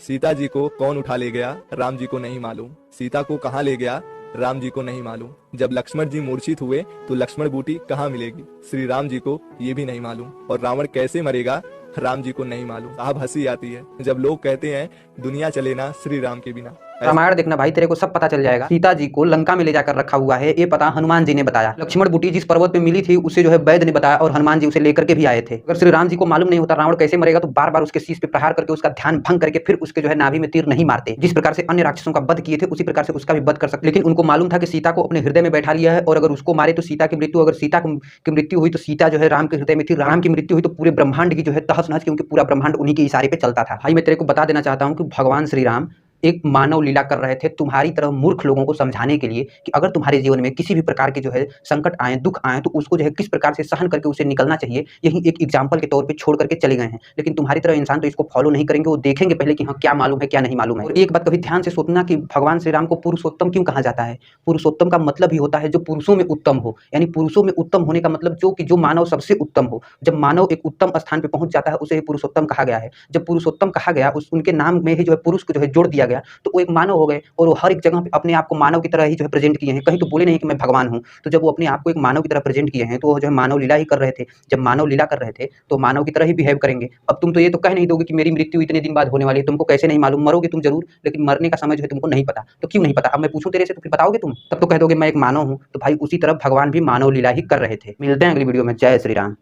सीता जी को कौन उठा ले गया राम जी को नहीं मालूम। सीता को कहाँ ले गया राम जी को नहीं मालूम। जब लक्ष्मण जी मूर्छित हुए तो लक्ष्मण बूटी कहाँ मिलेगी श्री राम जी को ये भी नहीं मालूम। और रावण कैसे मरेगा राम जी को नहीं मालूम। साहब हंसी आती है जब लोग कहते हैं दुनिया चले ना श्री राम के बिना। रामायण देखना भाई, तेरे को सब पता चल जाएगा। सीता जी को लंका में ले जाकर रखा हुआ है, ये पता हनुमान जी ने बताया। लक्ष्मण बूटी जिस पर्वत पे मिली थी उसे जो है वैद्य ने बताया और हनुमान जी उसे लेकर के भी आए थे। अगर श्री राम जी को मालूम नहीं होता रावण कैसे मरेगा तो बार बार उसके शीश पे प्रहार करके उसका ध्यान भंग करके फिर उसके जो है नाभि में तीर नहीं मारते। जिस प्रकार से अन्य राक्षसों का वध किए थे उसी प्रकार से उसका भी वध कर सकते। लेकिन उनको मालूम था कि सीता को अपने हृदय में बैठा लिया है और अगर उसको मारे तो सीता की मृत्यु, अगर सीता की मृत्यु हुई तो सीता जो है राम के हृदय में थी, राम की मृत्यु हुई तो पूरे ब्रह्मांड की जो है तहस नहस, क्योंकि पूरा ब्रह्मांड उन्हीं के इशारे पे चलता था। भाई मैं तेरे को बता देना चाहता हूँ कि भगवान श्री राम एक मानव लीला कर रहे थे तुम्हारी तरह मूर्ख लोगों को समझाने के लिए कि अगर तुम्हारे जीवन में किसी भी प्रकार के जो है संकट आए, दुख आए तो उसको जो है किस प्रकार से सहन करके उसे निकलना चाहिए, यही एक एग्जाम्पल के तौर पे छोड़ करके चले गए हैं। लेकिन तुम्हारी तरह इंसान तो इसको फॉलो नहीं करेंगे, वो देखेंगे पहले कि हाँ क्या मालूम है क्या नहीं मालूम है। और एक बात कभी ध्यान से सोचना कि भगवान श्री राम को पुरुषोत्तम क्यों कहा जाता है। पुरुषोत्तम का मतलब ही होता है जो पुरुषों में उत्तम हो, यानी पुरुषों में उत्तम होने का मतलब जो मानव सबसे उत्तम हो। जब मानव एक उत्तम स्थान पे पहुंच जाता है उसे ही पुरुषोत्तम कहा गया है। जब पुरुषोत्तम कहा गया उनके नाम में ही जो है पुरुष को जो है जोड़ दिया गया तो वो एक मानव हो गए और वो हर एक जगह पे अपने आप को मानव की तरह ही जो है प्रेजेंट किए हैं। कहीं तो बोले नहीं कि मैं भगवान हूँ। तो जब वो अपने आप को एक मानव की तरह प्रेजेंट किए हैं तो वो जो है मानव लीला ही कर रहे थे। जब मानव लीला कर रहे थे तो मानव की तरह ही बिहेव करेंगे। अब तुम तो ये तो कह नहीं दोगे कि मेरी मृत्यु इतने दिन बाद होने वाली है, तुमको कैसे नहीं मालूम, मरोगे तुम जरूर लेकिन मरने का समय जो है तुमको नहीं पता। तो क्यों नहीं पता? अब मैं पूछूं तेरे से तो फिर बताओगे तुम? तब तो कह दोगे मैं एक मानव हूँ। तो भाई उसी तरह भगवान भी मानव लीला ही कर रहे थे। मिलते हैं अगली वीडियो में। जय श्री राम।